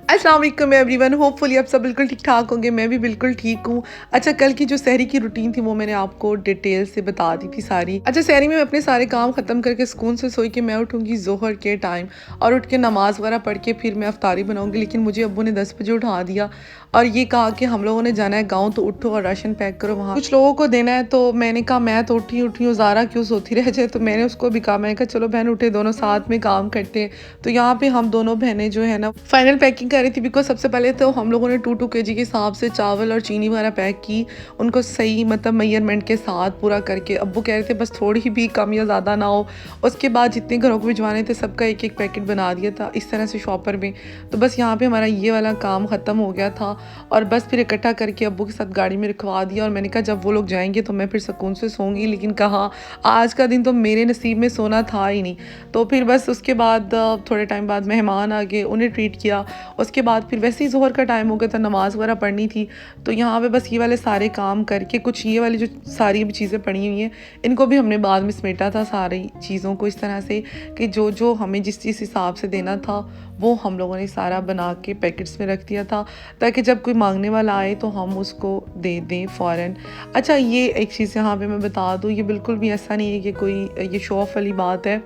अस्सलाम वालेकुम everyone, hopefully आप सब बिल्कुल ठीक ठाक होंगे। मैं भी बिल्कुल ठीक हूँ। अच्छा, कल की जो सहरी की रूटीन थी वो मैंने आपको डिटेल से बता दी थी सारी। अच्छा, सहरी में मैं अपने सारे काम ख़त्म करके सुकून से सोई कि मैं उठूँगी ज़ोहर के टाइम और उठ के नमाज़ वगैरह पढ़ के फिर मैं अफ्तारी बनाऊँगी। लेकिन मुझे अब्बू ने 10 बजे उठा दिया और ये कहा कि हम लोगों ने जाना है गाँव, तो उठो और राशन पैक करो, वहाँ कुछ लोगों को देना है। तो मैंने कहा मैं तो उठी हूँ, ज़ारा क्यों सोती रह जाए। तो मैंने उसको भी कहा, मैंने कहा चलो बहन उठे, दोनों साथ में काम करते हैं। तो यहाँ पे हम दोनों बहनें जो है ना फाइनल पैकिंग कर रही थी, बिकॉज सबसे पहले तो हम लोगों ने 2-2 केजी के हिसाब से चावल और चीनी वगैरह पैक की, उनको सही मतलब मेजरमेंट के साथ पूरा करके। अब्बू कह रहे थे बस थोड़ी भी कम या ज़्यादा ना हो। उसके बाद जितने घरों को भिजवाने थे सबका एक एक पैकेट बना दिया था इस तरह से शॉपर में। तो बस यहाँ पे हमारा ये वाला काम ख़त्म हो गया था और बस फिर इकट्ठा करके अब्बू के साथ गाड़ी में रखवा दिया। और मैंने कहा जब वो लोग जाएंगे तो मैं फिर सुकून से सोऊंगी। लेकिन कहाँ, आज का दिन तो मेरे नसीब में सोना था ही नहीं। तो फिर बस उसके बाद थोड़े टाइम बाद मेहमान आ गए, उन्हें ट्रीट किया। उसके बाद फिर वैसे ही ज़ोहर का टाइम हो गया था, नमाज़ वगैरह पढ़नी थी। तो यहाँ पे बस ये वाले सारे काम करके, कुछ ये वाली जो सारी भी चीज़ें पड़ी हुई हैं इनको भी हमने बाद में समेटा था सारी चीज़ों को इस तरह से कि जो जो हमें जिस जिस हिसाब से देना था वो हम लोगों ने सारा बना के पैकेट्स में रख दिया था, ताकि जब कोई मांगने वाला आए तो हम उसको दे दें फ़ौरन। अच्छा, ये एक चीज़ यहाँ पे मैं बता दूँ, ये बिल्कुल भी ऐसा नहीं है कि कोई ये शो ऑफ वाली बात है।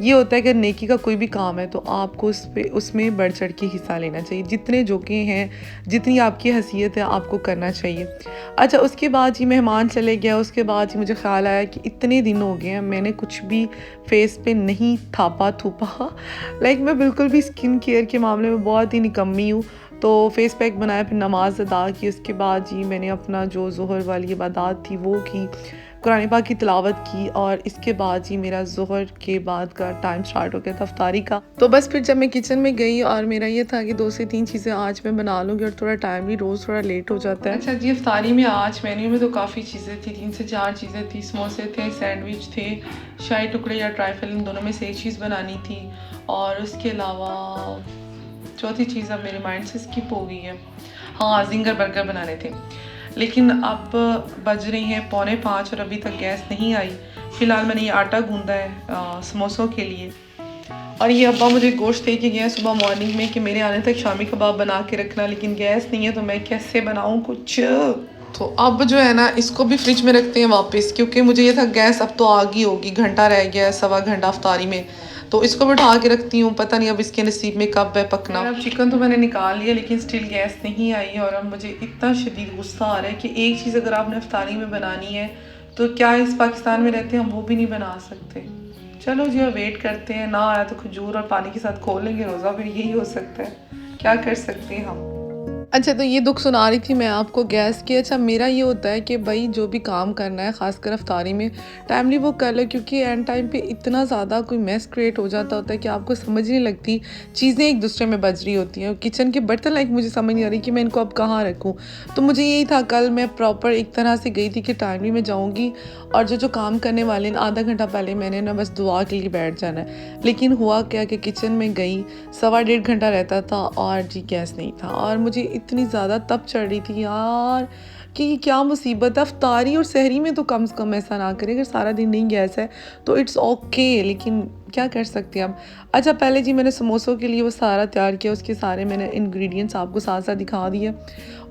ये होता है कि नेकी का कोई भी काम है तो आपको उसमें बढ़ चढ़ के हिस्सा लेना चाहिए। जितने जोके हैं, जितनी आपकी हैसियत है, आपको करना चाहिए। अच्छा, उसके बाद ही मेहमान चले गया। उसके बाद ही मुझे ख्याल आया कि इतने दिन हो गए हैं मैंने कुछ भी फेस पे नहीं थापा थूपा। लाइक मैं बिल्कुल भी स्किन केयर के मामले में बहुत ही निकम्मी हूँ। तो फेस पैक बनाया, फिर नमाज अदा की। उसके बाद जी मैंने अपना जो ज़ोहर वाली इबादत थी वो की, कुरान पाक की तिलावत की। और इसके बाद जी मेरा ज़ोहर के बाद का टाइम स्टार्ट हो गया था अफ्तारी का। तो बस फिर जब मैं किचन में गई और मेरा ये था कि 2 से 3 चीज़ें आज मैं बना लूँगी और थोड़ा टाइम भी रोज़ थोड़ा लेट हो जाता है। अच्छा जी, अफ्तारी में आज मेन्यू में तो काफ़ी चीज़ें थी, 3 से 4 चीज़ें थी। समोसे थे, सैंडविच थे, शाही टुकड़े या ट्राइफल, इन दोनों में से एक चीज़ बनानी थी। और उसके अलावा चौथी चीज़ अब मेरे माइंड से स्किप हो गई है। हाँ, जिंगर बर्गर बनाने थे। लेकिन अब बज रही हैं 4:45 और अभी तक गैस नहीं आई। फ़िलहाल मैंने ये आटा गूंदा है समोसों के लिए। और ये अब्बा मुझे गोश्त दे के गए हैं सुबह मॉर्निंग में कि मेरे आने तक शामी कबाब बना के रखना। लेकिन गैस नहीं है तो मैं कैसे बनाऊँ कुछ। तो अब जो है ना इसको भी फ्रिज में रखते हैं वापस, क्योंकि मुझे ये था गैस अब तो आ गई होगी, घंटा रह गया है, 1.25 घंटा अफ्तारी में। तो इसको भी उठा के रखती हूँ, पता नहीं अब इसके नसीब में कब है पकना। अब चिकन तो मैंने निकाल लिया लेकिन स्टिल गैस नहीं आई। और अब मुझे इतना शदीद गुस्सा आ रहा है कि एक चीज़ अगर आपने अफ्तारी में बनानी है तो क्या इस पाकिस्तान में रहते हैं हम वो भी नहीं बना सकते। चलो जी, वेट करते हैं, ना आया तो खजूर और पानी के साथ खोल लेंगे रोज़ा, फिर यही हो सकता है, क्या कर सकते हैं हम। अच्छा, तो ये दुख सुना रही थी मैं आपको गैस की। अच्छा, मेरा ये होता है कि भाई जो भी काम करना है ख़ासकर अफ्तारी में टाइमली वो कर लो, क्योंकि एंड टाइम पे इतना ज़्यादा कोई मैस क्रिएट हो जाता होता है कि आपको समझ नहीं लगती, चीज़ें एक दूसरे में बज रही होती हैं। किचन के बर्तन लाइक मुझे समझ नहीं आ रही कि मैं इनको अब कहाँ रखूँ। तो मुझे यही था, कल मैं प्रॉपर एक तरह से गई थी कि टाइमली मैं जाऊँगी और जो जो काम करने वाले हैं आधा घंटा पहले मैंने ना बस दुआ के लिए बैठ जाना है। लेकिन हुआ क्या कि किचन में गई, 1.25 घंटा रहता था और जी गैस नहीं था। और मुझे इतनी ज़्यादा तप चढ़ रही थी यार कि क्या मुसीबत है। अफ्तारी और सहरी में तो कम से कम ऐसा ना करें, अगर सारा दिन नहीं गैस है तो इट्स ओके, लेकिन क्या कर सकते हैं अब। अच्छा, पहले जी मैंने समोसों के लिए वो सारा तैयार किया, उसके सारे मैंने इंग्रेडिएंट्स आपको साथ साथ दिखा दिए।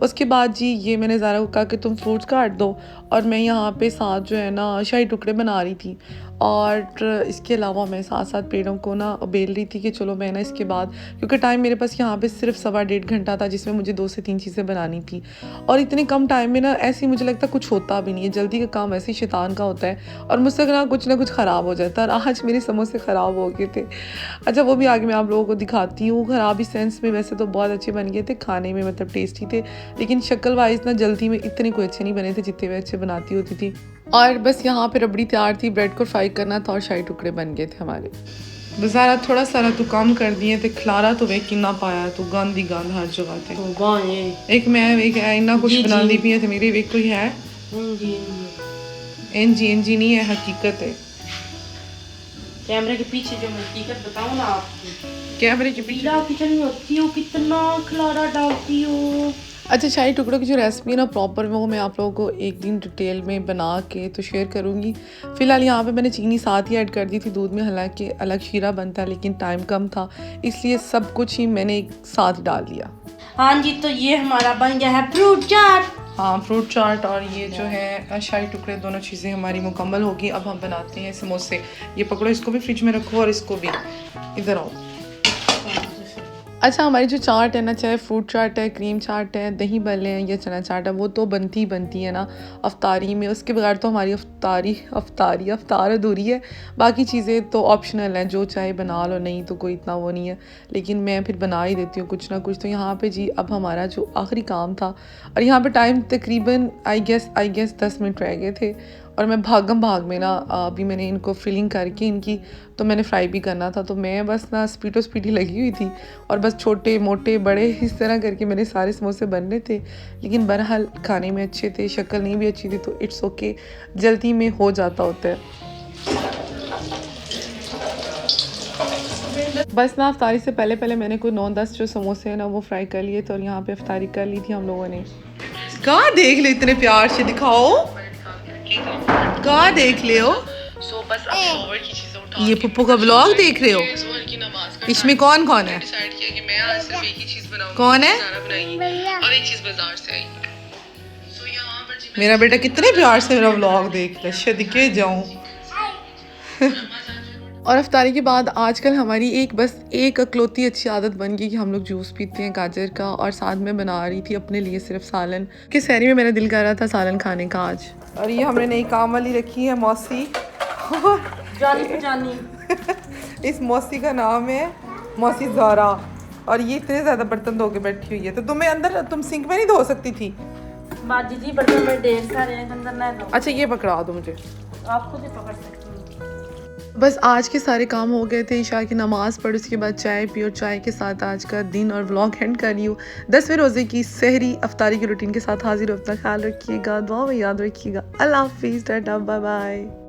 उसके बाद जी ये मैंने ज़ारा को कहा कि तुम फ्रूट्स काट दो और मैं यहाँ पे साथ जो है ना शाही टुकड़े बना रही थी। और इसके अलावा मैं साथ साथ पेड़ों को ना बेल रही थी कि चलो मैं ना इसके बाद, क्योंकि टाइम मेरे पास यहाँ पे सिर्फ 1.25 घंटा था जिसमें मुझे 2 से 3 चीज़ें बनानी थी। और इतने कम टाइम में ना ऐसे ही मुझे लगता कुछ होता भी नहीं है, जल्दी का काम ऐसे ही शैतान का होता है और मुझसे ना कुछ ख़राब हो जाता है। और आज मेरे समोसे ख़राब हो गए थे। अच्छा, वो भी आगे मैं आप लोगों को दिखाती हूँ। ख़राब इस सेंस में, वैसे तो बहुत अच्छे बन गए थे खाने में, मतलब टेस्टी थे, लेकिन शक्ल वाइज ना जल्दी में इतने कोई अच्छे नहीं बने थे जितने मैं अच्छे बनाती होती थी। और बस यहाँ पे रबड़ी तैयार थी, ब्रेड को फ्राई करना था और शाही टुकड़े बन गए थे हमारे। बजारा थोड़ा सारा तो कम कर दिए थे, खिलारा तो वे कितना पाया तो गंद ही गंद हर जगह थे। एक मैं एक इन्ना कुछ बनाती भी है तो मेरी वे कोई है एनजी नहीं है, हकीकत है। कैमरे के पीछे जो मैं हकीकत बताऊँ ना आपको, कैमरे के पीछे किचन में होती हो, कितना खिलारा डालती हो, अच्छा, शाही टुकड़ों की जो रेसिपी है ना प्रॉपर, वो मैं आप लोगों को एक दिन डिटेल में बना के तो शेयर करूँगी। फ़िलहाल यहाँ पे मैंने चीनी साथ ही ऐड कर दी थी दूध में, हालांकि अलग शीरा बनता है लेकिन टाइम कम था, इसलिए सब कुछ ही मैंने एक साथ डाल दिया। हाँ जी, तो ये हमारा बन गया है फ्रूट चाट। हाँ, फ्रूट चाट और ये जो है शाही टुकड़े, दोनों चीज़ें हमारी मुकम्मल होगी। अब हम बनाते हैं समोसे। ये पकड़ो, इसको भी फ्रिज में रखो और इसको भी इधर आओ। अच्छा, हमारी जो चाट है ना, चाहे फ्रूट चाट है, क्रीम चाट है, दही भल्ले हैं या चना चाट है, वो तो बनती बनती है ना अफ्तारी में। उसके बगैर तो हमारी अफ्तार अधूरी है। बाकी चीज़ें तो ऑप्शनल हैं, जो चाहे बना लो, नहीं तो कोई इतना वो नहीं है, लेकिन मैं फिर बना ही देती हूँ कुछ ना कुछ। तो यहाँ पे जी अब हमारा जो आखिरी काम था, और यहाँ पे टाइम तकरीबन आई गेस 10 मिनट रह गए थे, और मैं भागम भाग में ना अभी मैंने इनको फिलिंग करके इनकी, तो मैंने फ्राई भी करना था, तो मैं बस ना स्पीडी लगी हुई थी, और बस छोटे मोटे बड़े इस तरह करके मेरे सारे समोसे बनने थे। लेकिन बहरहाल खाने में अच्छे थे, शक्ल नहीं भी अच्छी थी, तो इट्स ओके, जल्दी में हो जाता होता है। बस ना अफ्तारी से पहले मैंने कोई 9-10 जो समोसे हैं ना वो फ्राई कर लिए थे, और यहाँ पे अफ्तारी कर ली थी हम लोगों ने। कहाँ देख ले, इतने प्यार से दिखाओ, कहाँ देख ले हो। सो बस अब शोवर की चीज़ें उठा, ये पुप्पो का व्लॉग देख रहे हो। इसमें कौन कौन है? डिसाइड किया कि मैं आज सिर्फ एक ही चीज़ बनाऊंगी। कौन है? और एक चीज़ बाजार से आई। सो यहाँ पर मेरा बेटा कितने प्यार से मेरा व्लॉग देख ले, सदके जाऊं। और अफ्तारी के बाद आजकल हमारी बस एक अकलौती अच्छी आदत बन गई कि हम लोग जूस पीते हैं गाजर का, और साथ में बना रही थी अपने लिए सिर्फ सालन, कि सहरी में मेरा दिल कर रहा था सालन खाने का आज। और ये हमने नई काम वाली रखी है, मौसी जानी इस मौसी का नाम है मौसी ज़ारा, और ये इतने ज़्यादा बर्तन धो के बैठी हुई है, तो तुम्हें अंदर, तुम सिंक में नहीं धो सकती थी? बाजी जी, बर्तन में ढेर सारे हैं, अंदर ना धो। अच्छा, ये पकड़ा दो मुझे, आप खुद ही पकड़ सकते हैं। बस आज के सारे काम हो गए थे। इशा की नमाज पढ़, उसके बाद चाय पी, और चाय के साथ आज का दिन और व्लॉग एंड कर रही हूँ। 10वें रोज़े की सहरी अफ्तारी की रूटीन के साथ हाजिर हो। अपना ख्याल रखिएगा, दुआ में याद रखिएगा। अल्लाह हाफिज़, टाटा, बाय बाय।